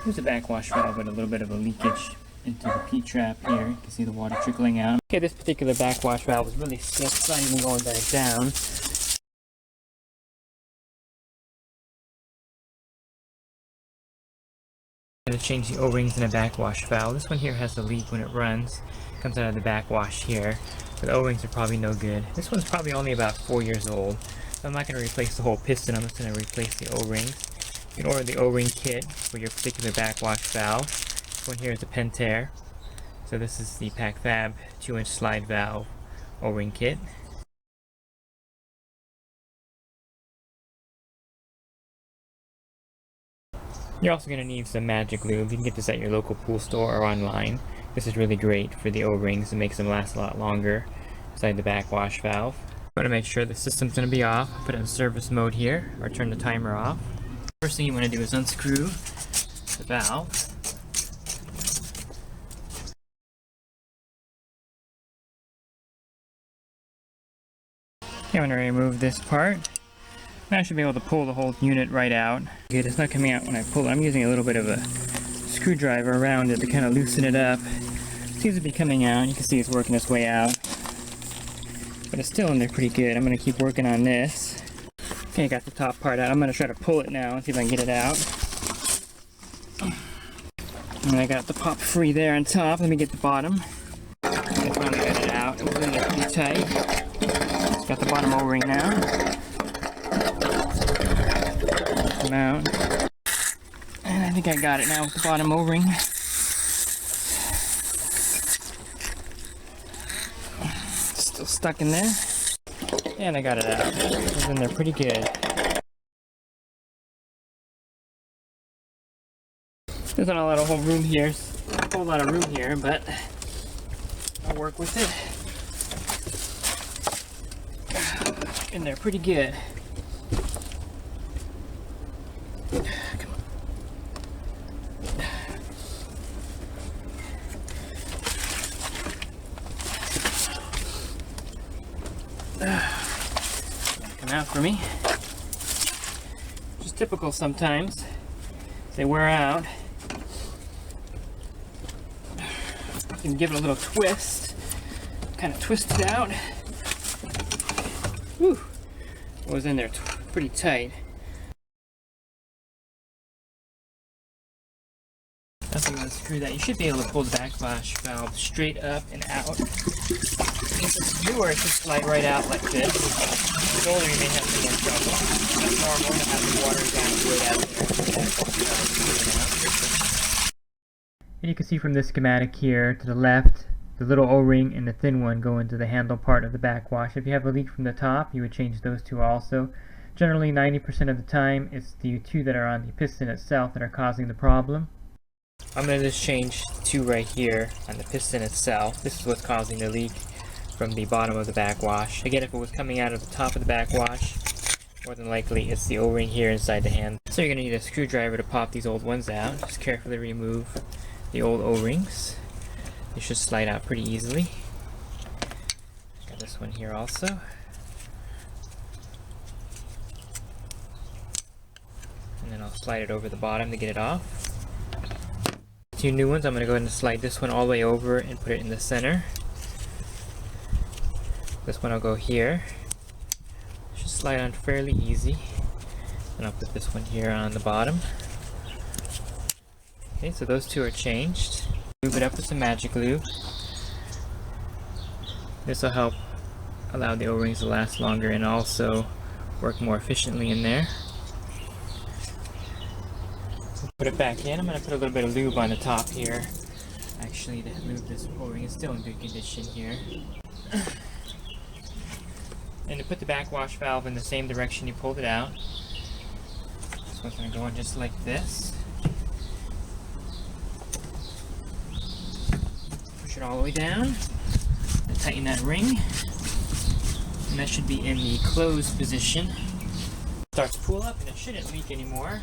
There's a backwash valve with a little bit of a leakage into the P-trap here. You can see the water trickling out. Okay, this particular backwash valve is really stiff. It's not even going back down. I'm going to change the O-rings in a backwash valve. This one here has a leak when it runs. It comes out of the backwash here. But the O-rings are probably no good. This one's probably only about 4 years old. So I'm not going to replace the whole piston. I'm just going to replace the O-rings. You can order the O-ring kit for your particular backwash valve. This one here is a Pentair. So this is the PacFab 2-inch slide valve O-ring kit. You're also going to need some magic lube. You can get this at your local pool store or online. This is really great for the O-rings. It makes them last a lot longer inside the backwash valve. I'm going to make sure the system's going to be off. Put it in service mode here, or turn the timer off. First thing you want to do is unscrew the valve. Okay, I'm going to remove this part. I should be able to pull the whole unit right out. Okay, it's not coming out when I pull it. I'm using a little bit of a screwdriver around it to kind of loosen it up. It seems to be coming out. You can see it's working its way out. But it's still in there pretty good. I'm going to keep working on this. Okay, I got the top part out. I'm going to try to pull it now and see if I can get it out. And I got the pop free there on top. Let me get the bottom. I finally got it out. It was in there pretty tight. It's got the bottom O-ring now. Come out. And I think I got it now with the bottom O-ring. Still stuck in there. And I got it out. It's in there pretty good. There's not a lot of whole room here. A whole lot of room here, but I'll work with it. In there pretty good. Come on. Come out for me. Which is typical sometimes. They wear out. You can give it a little twist. Kind of twist it out. Whew. It was in there pretty tight. After you unscrew that, you should be able to pull the backwash valve straight up and out. If it's newer, it should slide right out like this. If it's older, you may have some more trouble. That's normal to have the water evaporate out there. And you can see from this schematic here to the left, the little O-ring and the thin one go into the handle part of the backwash. If you have a leak from the top, you would change those two also. Generally, 90% of the time, it's the two that are on the piston itself that are causing the problem. I'm going to just change two right here on the piston itself. This is what's causing the leak from the bottom of the backwash. Again, if it was coming out of the top of the backwash, more than likely it's the O-ring here inside the hand. So you're going to need a screwdriver to pop these old ones out. Just carefully remove the old O-rings. They should slide out pretty easily. Got this one here also. And then I'll slide it over the bottom to get it off. Two new ones, I'm going to go ahead and slide this one all the way over and put it in the center. This one I'll go here. Should slide on fairly easy. And I'll put this one here on the bottom. Okay, so those two are changed. Lube it up with some magic lube. This will help allow the O-rings to last longer and also work more efficiently in there. Put it back in. I'm going to put a little bit of lube on the top here. Actually, the lube, this O-ring is still in good condition here. And to put the backwash valve in the same direction you pulled it out, this one's going to go in just like this. Push it all the way down and tighten that ring. And that should be in the closed position. Starts to pull up and it shouldn't leak anymore.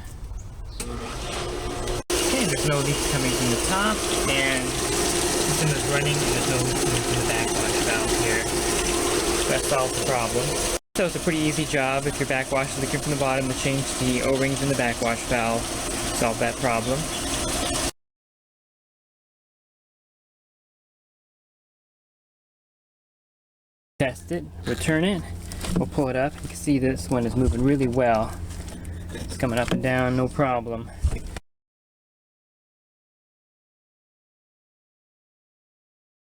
Okay, there's no leaks coming from the top, and the system is running, and there's no leaks coming from the backwash valve here. So that solves the problem. So it's a pretty easy job if your backwash is leaking from the bottom to change the O-rings in the backwash valve, solve that problem. test it, return it. We'll pull it up. You can see this one is moving really well. It's coming up and down, no problem.